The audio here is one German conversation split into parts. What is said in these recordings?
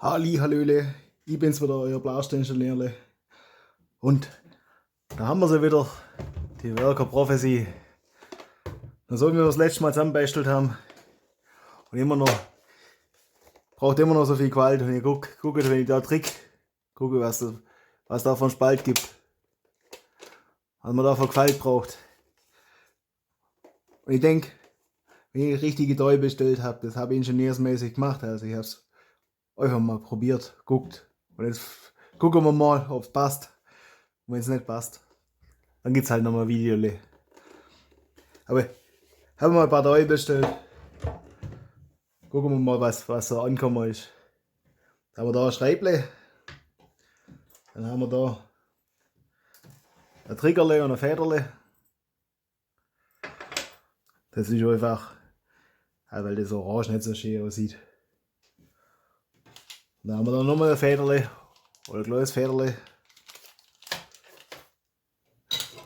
Halli, hallöle, ich bin's wieder, euer Blausteinsteinlehrle. Und da haben wir sie wieder, die Worker Prophecy. So wie wir das letzte Mal zusammenbastelt haben. Und immer noch, braucht immer noch so viel Gewalt. Und ich gucke, wenn ich da trick, gucke, was da für einen Spalt gibt. Was man da für Gewalt braucht. Und ich denke, wenn ich richtige Teile bestellt habe, das habe ich ingenieursmäßig gemacht. Also ich habe es einfach mal probiert, guckt. Und jetzt gucken wir mal, ob es passt. Und wenn es nicht passt, dann gibt es halt nochmal ein Video. Aber haben wir mal ein paar Teile bestellt. Gucken wir mal, was so angekommen ist. Da haben wir da ein Schreible. Dann haben wir da ein Triggerle und ein Federle. Das ist einfach, weil das Orange nicht so schön aussieht. Dann haben wir da nochmal ein Federle oder ein kleines Federle.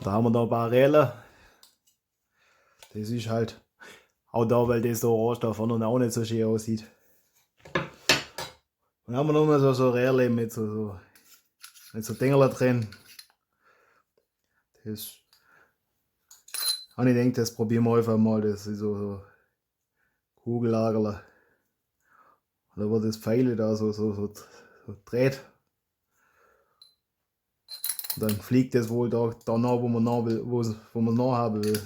Da haben wir da ein paar Räder. Das ist halt auch da, weil das Orange da vorne auch nicht so schön aussieht. Dann haben wir nochmal so Räderle mit so Dingerle drin. Das habe ich gedacht, das probieren wir einfach mal. Das ist so Kugellagerle. Da wird das Pfeile da so dreht. Und dann fliegt das wohl da nach, wo man nach will, wo man nach haben will.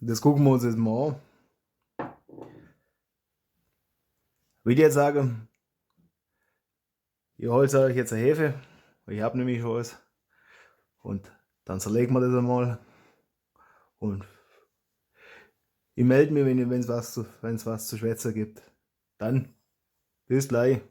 Das gucken wir uns jetzt mal an. Ich würde jetzt sagen, ich hole euch jetzt eine Hefe. Ich habe nämlich schon was. Und dann zerlegen wir das einmal. Und ich melde mich, wenn es was zu schwätzen gibt. Dann bis gleich.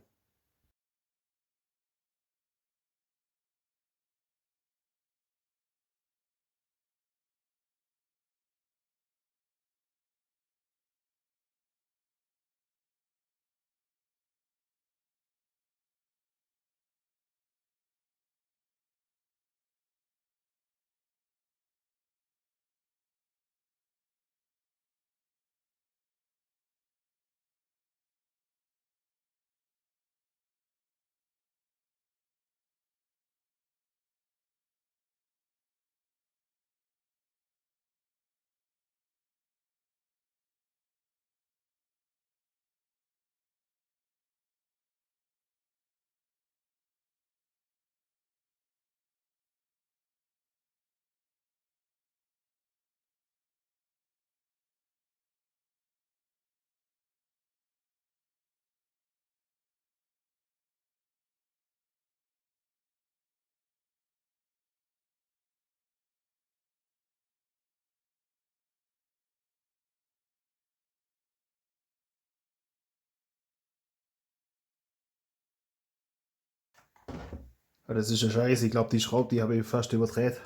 Das ist eine Scheiße. Ich glaube, die Schraube, die habe ich fast überdreht.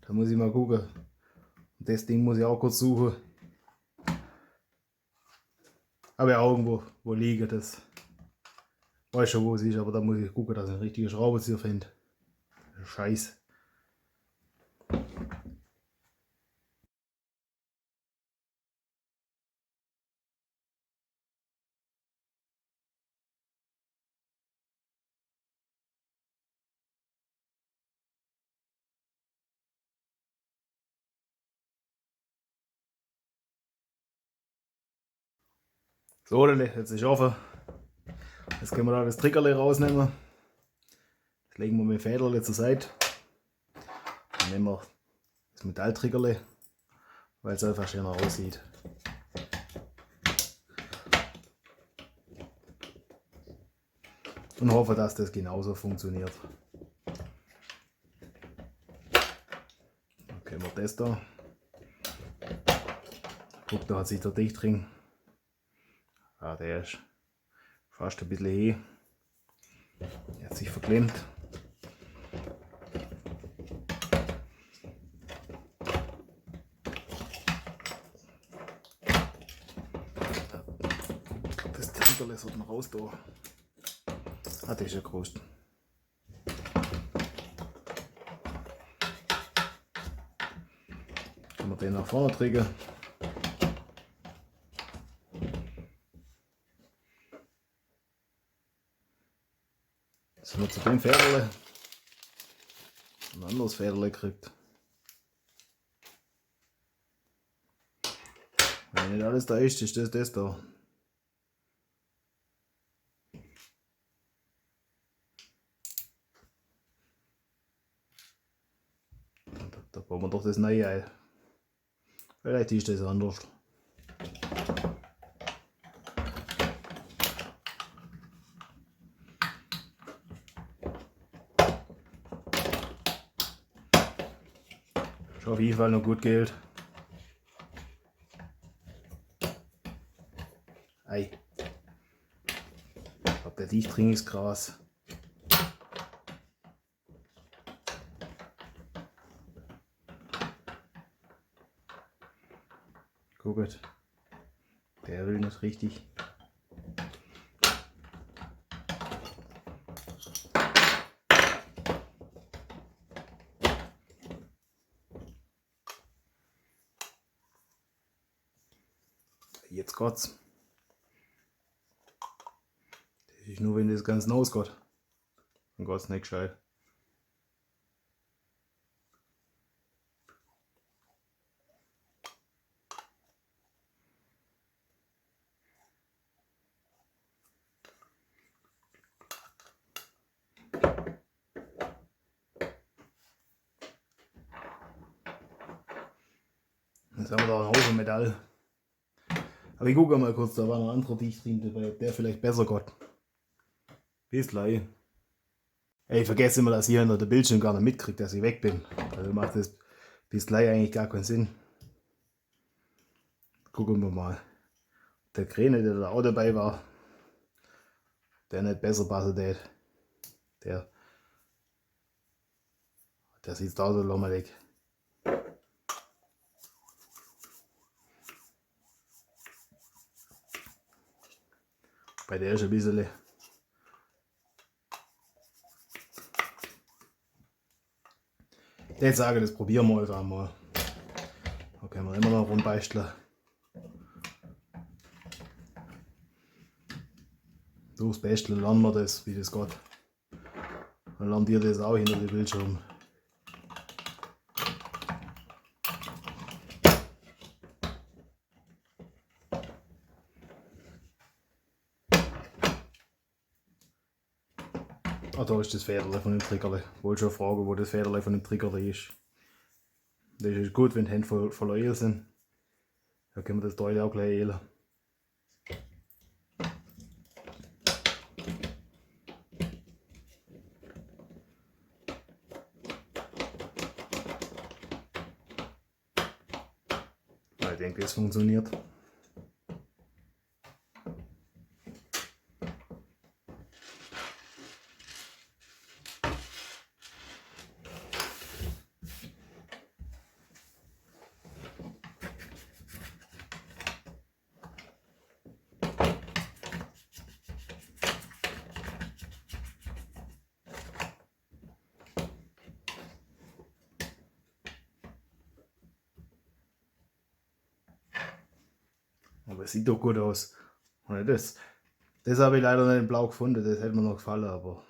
Da muss ich mal gucken. Und das Ding muss ich auch kurz suchen. Aber ja, irgendwo wo liegen das. Weiß schon, wo es ist, aber da muss ich gucken, dass ich einen richtigen Schraubenzieher finde. Scheiße. So, jetzt ist offen. Jetzt können wir da das Triggerle rausnehmen. Das legen wir mit dem Federle zur Seite. Dann nehmen wir das Metalltriggerle, weil es einfach schöner aussieht. Und hoffe, dass das genauso funktioniert. Dann können wir das da. Guck, da hat sich der Dichtring. Ah, der ist fast ein bisschen he. Er hat sich verklemmt. Das Triggerle sollte man raus da. Ah, das ist ja groß. Können wir den nach vorne drücken. Sind wir zu dem Federle ein anderes Federle gekriegt. Wenn nicht alles da ist, ist das da. Da bauen wir doch das neue ein. Vielleicht ist das anders. Ist auf jeden Fall noch gut Geld. Ei. Ich glaube, der Dichtring ist krass. Guckt. Der will nicht richtig. Jetzt geht's. Das ist nur, wenn das ganz ausgeht. Dann geht's nicht gescheit. Jetzt haben wir da einen Haufen Metall. Aber ich gucke mal kurz, da war noch ein anderer Dichtring dabei, ob der vielleicht besser geht. Bis gleich. Ey, ich vergesse immer, dass ihr hinter der Bildschirm gar nicht mitkriegt, dass ich weg bin. Also macht das bis gleich eigentlich gar keinen Sinn. Gucken wir mal. Der Kräne, der da auch dabei war, der nicht besser passen tät. Der sieht da so lommelig. Bei der ist ein bisschen. Ich würde sagen, das probieren wir einfach mal. Da können wir immer noch rumbasteln. Durchs Basteln lernen wir das, wie das geht. Dann lernt ihr das auch hinter dem Bildschirm. Ah, da ist das Federle von dem Triggerle. Ich wollte schon fragen, wo das Federle von dem Triggerle ist. Das ist gut, wenn die Hände voller Öl sind. Da können wir das Teil auch gleich ölen. Ich denke, das funktioniert. Aber es sieht doch gut aus. Und das habe ich leider nicht in Blau gefunden, das hätte mir noch gefallen, aber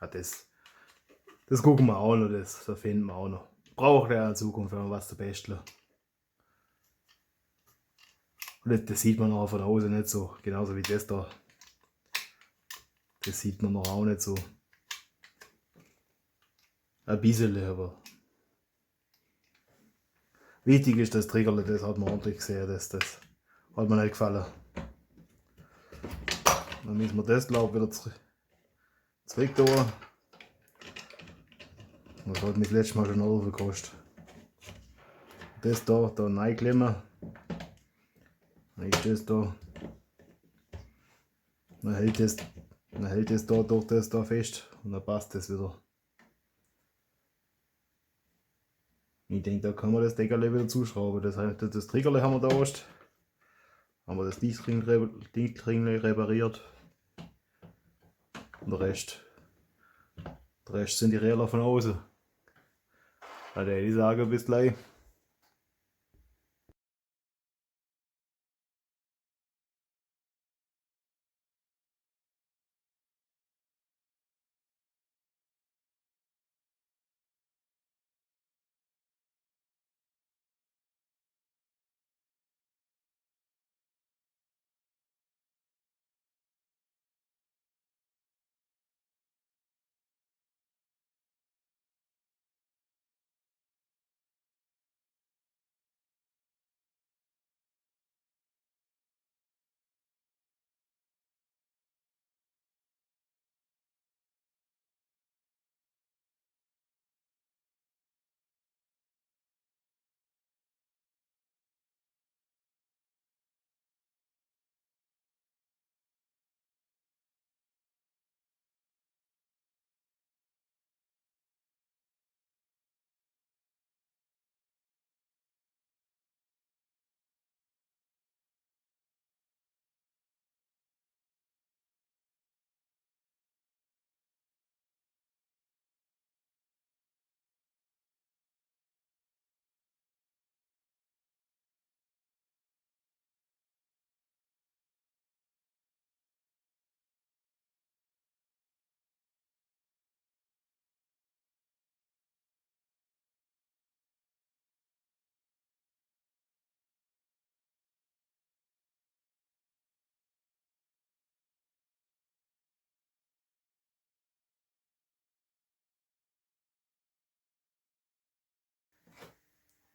ja, das gucken wir auch noch, das finden wir auch noch. Braucht er in Zukunft, wenn man was zu basteln. Und das sieht man auch von außen nicht so, genauso wie das da. Das sieht man noch auch nicht so. Ein bisschen, aber wichtig ist das Triggerle, das hat man ordentlich gesehen, das hat mir nicht gefallen. Dann müssen wir das glaube ich wieder zurück tun. Das hat mich das letzte Mal schon Euro gekostet. Das da reinklemmen. Dann ist das da. Dann hält das da durch das da fest und dann passt das wieder. Ich denke, da kann man das Deckerle wieder zuschrauben. Das heißt, das Triggerle haben wir da erst. Haben wir das Dichtring repariert. Und der Rest sind die Räder von außen. Also ich sage bis gleich.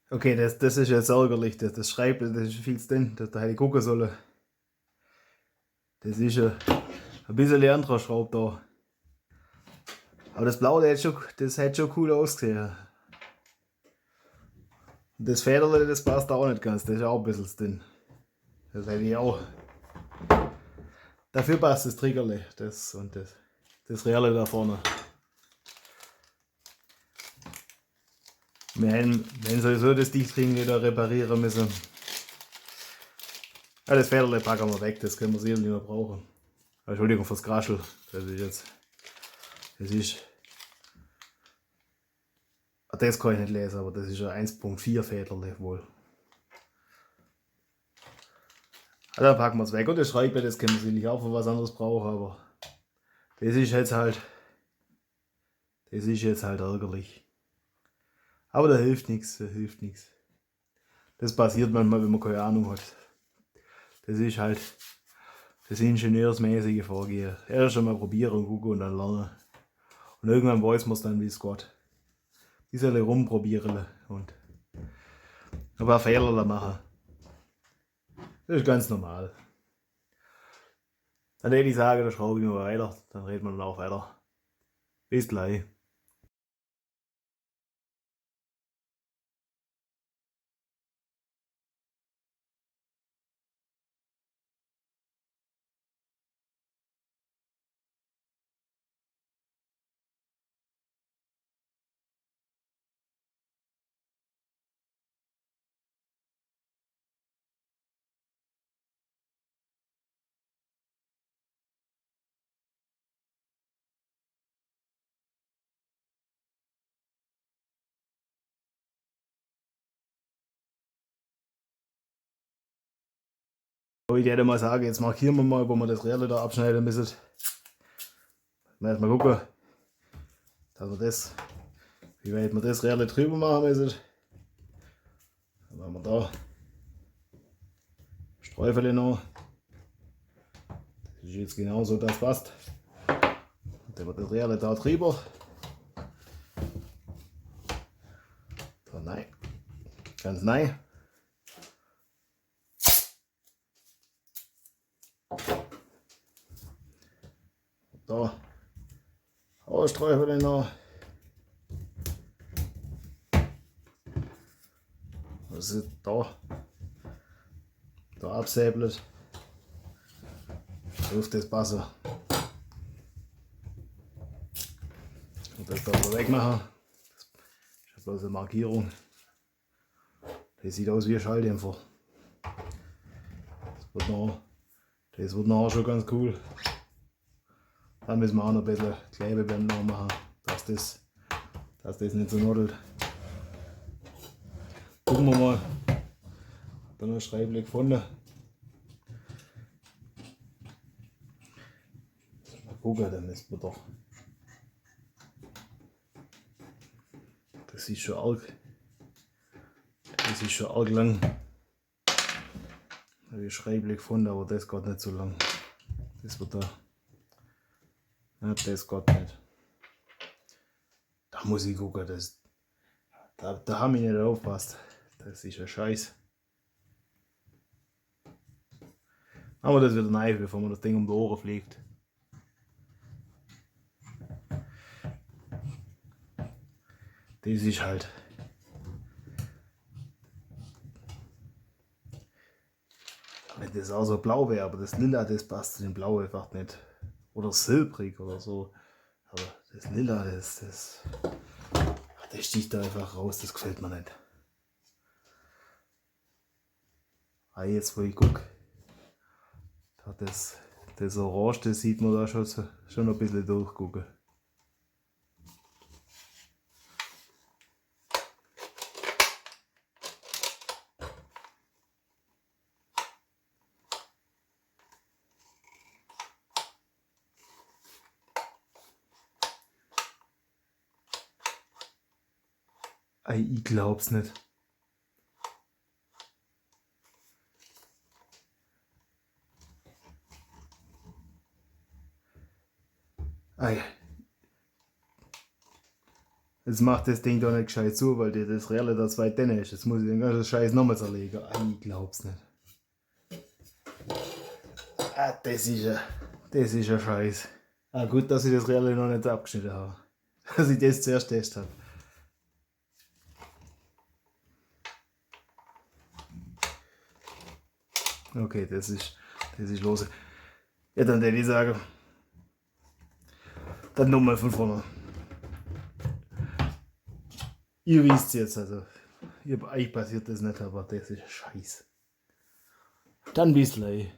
Okay, das ist jetzt ärgerlich. Das schreibt, das ist viel zu dünn. Da hätte ich gucken sollen. Das ist ein bisschen anderer Schraub da. Aber das Blaue, das hätte schon cool ausgesehen. Und das Federle, das passt auch nicht ganz. Das ist auch ein bisschen zu dünn. Das hätte ich auch. Dafür passt das Triggerle. Das und das Reale da vorne. Wir haben sowieso das Dichtring wieder reparieren müssen. Ja, das Federle packen wir weg, das können wir sicher nicht mehr brauchen. Entschuldigung fürs Kraschel. Das ist jetzt. Das ist. Das kann ich nicht lesen, aber das ist ein 1.4 Federle wohl. Ja, dann packen wir es weg. Und das Schreibbrett, das können wir sicherlich auch für was anderes brauchen, aber das ist jetzt halt. Das ist jetzt halt ärgerlich. Aber da hilft nichts, da hilft nichts. Das passiert manchmal, wenn man keine Ahnung hat. Das ist halt das ingenieursmäßige Vorgehen. Erst einmal probieren und gucken und dann lernen. Und irgendwann weiß man es dann, wie es geht. Ein bisschen rumprobieren und ein paar Fehler machen. Das ist ganz normal. Dann hätte ich sagen, da schraube ich mal weiter. Dann reden wir dann auch weiter. Bis gleich. Ich hätte mal sagen, jetzt markieren wir mal, wo wir das Rädchen da abschneiden müssen. Erstmal gucken, dass wir das, wie weit wir das Rädchen drüber machen müssen. Dann machen wir da Streufel noch. Das ist jetzt genauso, das passt. Dann wird das Rädchen da drüber. Da nein, ganz nein. Da Ausstreufel noch. Das ist da absäbelt. Dürfte das passen. Und das da so wegmachen. Das ist bloß eine Markierung. Das sieht aus wie ein Schalldämpfer. Das wird nachher schon ganz cool. Dann müssen wir auch noch ein bisschen Klebebänder machen, dass das nicht so nodelt. Gucken wir mal. Dann noch ein Schreibli gefunden. Mal gucken, dann ist man doch. Das ist schon arg. Das ist schon arg lang. Da habe ich Schreibli gefunden, aber das geht nicht so lang. Das wird da. Ja, das geht nicht. Da muss ich gucken, da haben wir nicht aufgepasst. Das ist ein Scheiß. Aber das wird neu, bevor man das Ding um die Ohren fliegt. Das ist halt. Wenn das auch so blau wäre, aber das Lila, das passt zu dem Blau einfach nicht. Oder silbrig oder so. Aber das Lila, das sticht da einfach raus, das gefällt mir nicht. Ah, jetzt wo ich gucke, das Orange, das sieht man da schon ein bisschen durchgucken. Ich glaub's nicht. Ei. Jetzt macht das Ding doch nicht gescheit zu, weil dir das Relais da weit drin ist. Jetzt muss ich den ganzen Scheiß nochmal zerlegen. Ich glaub's nicht. Ah, das ist ein Scheiß. Ah, gut, dass ich das Relais noch nicht abgeschnitten habe. Dass ich das zuerst testet habe. Okay, das ist los. Ja, dann würde ich sagen, dann nochmal von vorne. Ihr wisst jetzt, also, euch passiert das nicht, aber das ist Scheiß. Dann bis gleich.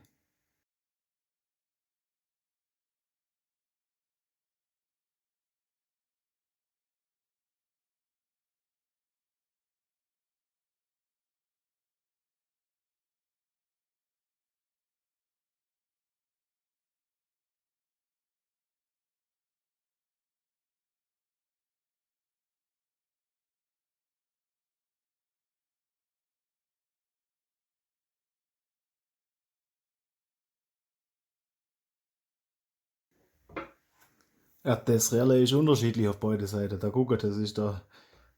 Ja, das Relais ist unterschiedlich auf beide Seiten. Da guckt, das ist da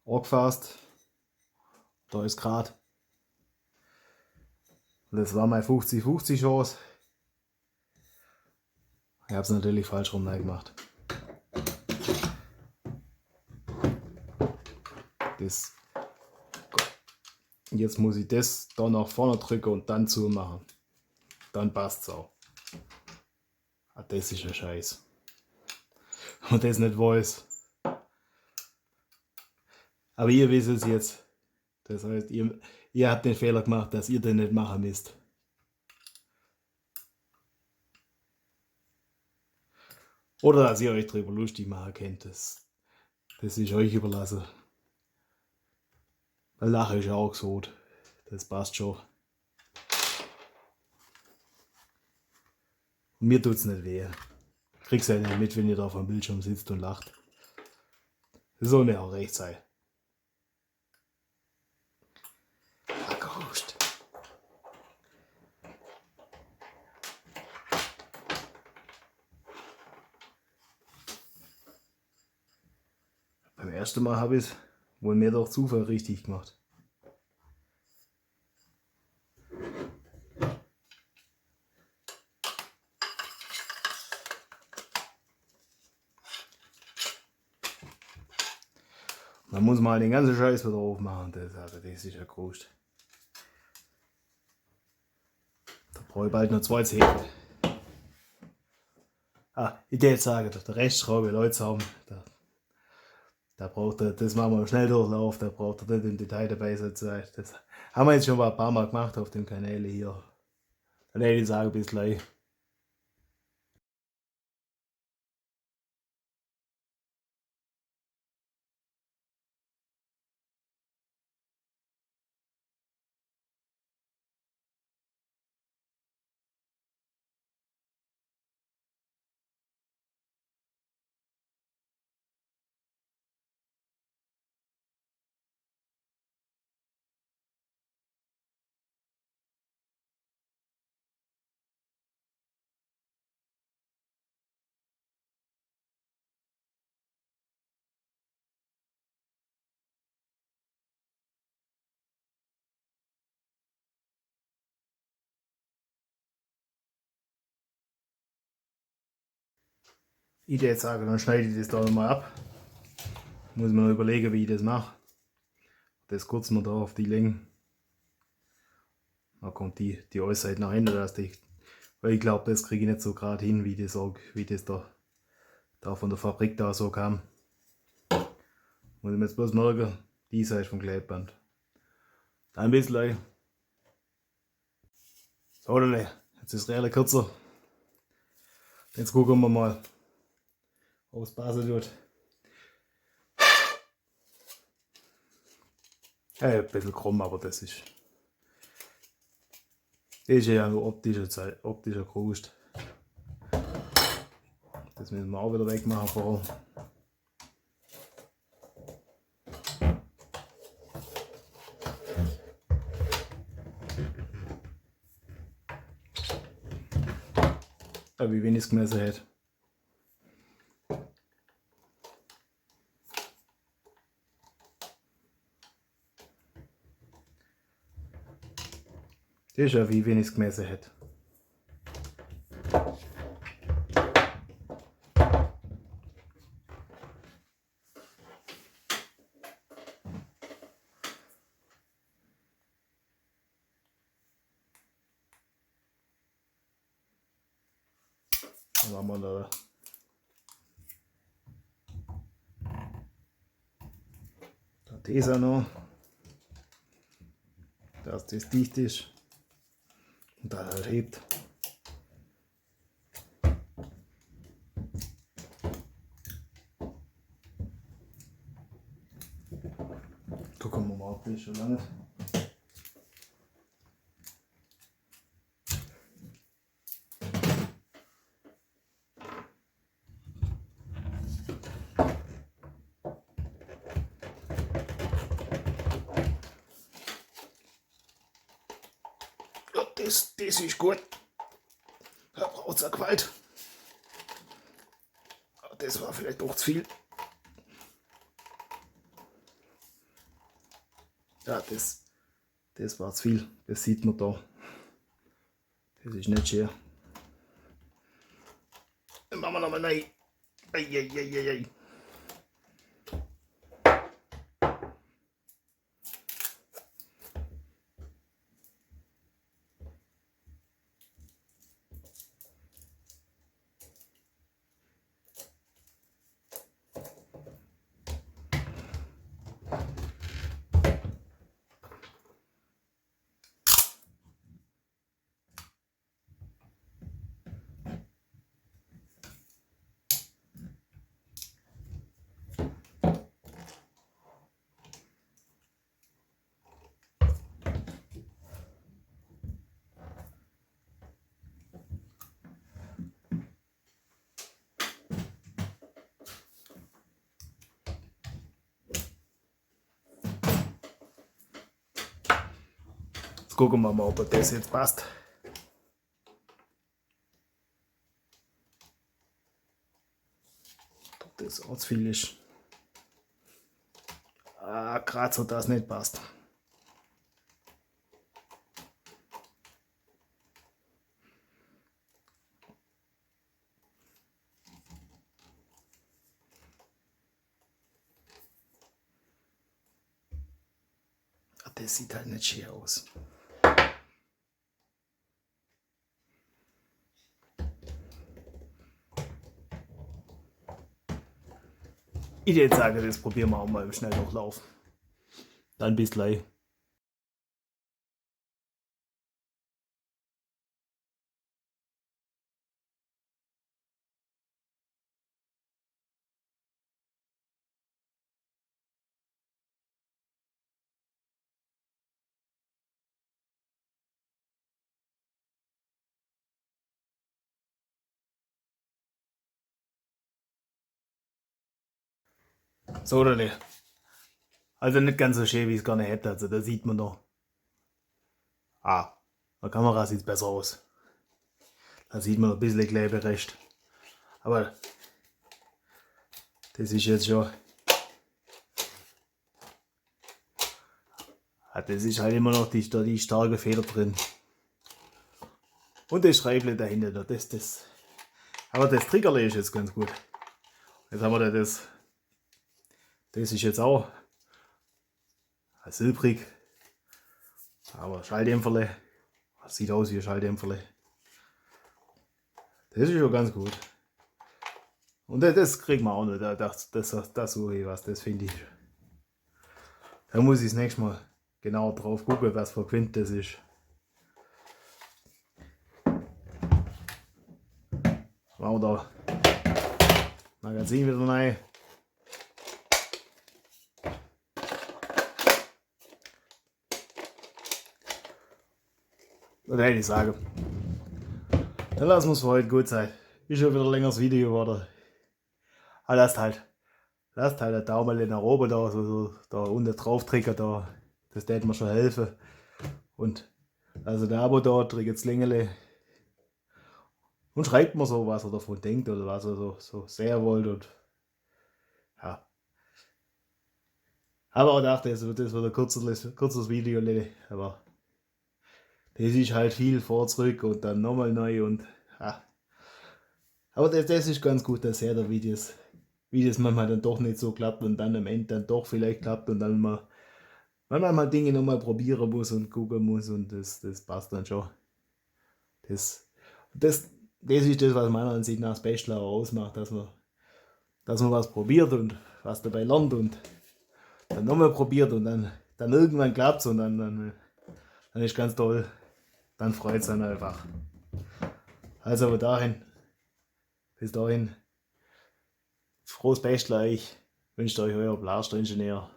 angefasst. Da ist gerade. Das war meine 50-50 Chance. Ich habe es natürlich falsch rum gemacht. Das. Jetzt muss ich das da nach vorne drücken und dann zumachen. Dann passt es auch. Ah, das ist ein Scheiß. Und das nicht weiß. Aber ihr wisst es jetzt. Das heißt, ihr habt den Fehler gemacht, dass ihr den nicht machen müsst. Oder dass ihr euch darüber lustig machen könnt. Das ist euch überlassen. Weil Lachen ist auch gesund. Das passt schon. Und mir tut es nicht weh. Krieg's ja nicht mit, wenn ihr da auf dem Bildschirm sitzt und lacht. Das soll mir auch recht sein. August. Beim ersten Mal habe ich es wohl mehr durch Zufall richtig gemacht. Man muss mal den ganzen Scheiß wieder aufmachen. Das ist ja groß. Da brauche ich bald noch 2 Zähne. Ah, ich würde jetzt sagen, der Restschraube Leute haben. Da braucht er, das machen wir im Schnelldurchlauf, da braucht er nicht im Detail dabei sein. Das haben wir jetzt schon mal ein paar Mal gemacht auf dem Kanal hier. Dann hätte ich sagen, bis gleich. Ich würde jetzt sagen, dann schneide ich das da nochmal ab. Muss man noch überlegen, wie ich das mache. Das kurz mal da auf die Länge. Dann kommt die Äußerseite nach hinten, weil ich glaube, das kriege ich nicht so gerade hin, wie das da von der Fabrik da so kam. Muss ich mir jetzt bloß merken, die Seite vom Klebeband. Dann ein bisschen. So, jetzt ist es relativ kürzer. Jetzt gucken wir mal, ob es passen tut. Ja, ein bisschen krumm, aber das ist ja nur optischer Krust. Das müssen wir auch wieder wegmachen vorher. Ja, wie wenig es gemessen hat. Das ist ja wie wenn ich es gemessen hätte. Dann machen wir da das auch noch, dass das dicht ist und dann halt hebt. Gucken wir mal, ob das schon lange. Ja, das ist gut. Da braucht es eine Gewalt. Das war vielleicht auch zu viel. Ja, das war zu viel. Das sieht man da. Das ist nicht schön. Dann machen wir nochmal rein. Eieieiei. Jetzt gucken wir mal, ob das jetzt passt. Ob das auch zu viel ist. Ah, gerade so, dass nicht passt. Das sieht halt nicht schön aus. Ich würde jetzt sagen, das probieren wir auch mal im Schnelldurchlauf. Dann bis gleich. So oder nicht? Also nicht ganz so schön, wie ich es gerne hätte. Also da sieht man noch. Ah, der Kamera sieht es besser aus. Da sieht man noch ein bisschen Kleberest. Aber das ist jetzt schon. Das ist halt immer noch die starke Feder drin. Und das Schräubchen dahinter. Aber das Triggerle ist jetzt ganz gut. Jetzt haben wir da das. Das ist jetzt auch silbrig. Aber Schalldämpferle. Sieht aus wie ein Schalldämpferle. Das ist schon ganz gut. Und das kriegt man auch nicht. Das suche ich was, das finde ich. Da muss ich das nächste Mal genau drauf gucken, was für Quint das ist. Machen wir da Magazin wieder rein. Dann hätte ich sagen, dann lassen wir es für heute gut sein. Ist schon wieder ein längeres Video geworden. Aber lasst halt einen Daumen nach oben da, so da unten drauf drücken, da, das täte mir schon helfen. Und also ein Abo da, drückt das Längele. Und schreibt mir so, was ihr davon denkt oder was ihr so sehr wollt. Und ja. Aber auch dachte, das wird ein kurzes Video, aber das ist halt viel vor, zurück und dann nochmal neu und ja. Aber das ist ganz gut, dass er wie das manchmal dann doch nicht so klappt und dann am Ende dann doch vielleicht klappt und dann mal, manchmal mal Dinge nochmal probieren muss und gucken muss und das passt dann schon. Das, das ist das, was meiner Ansicht nach das Bachelor ausmacht, dass man was probiert und was dabei lernt und dann nochmal probiert und dann irgendwann klappt es und dann ist ganz toll. Dann freut es dann einfach. Also bis dahin, frohes Bachelor, ich wünsche euch euer Blaster-Ingenieur.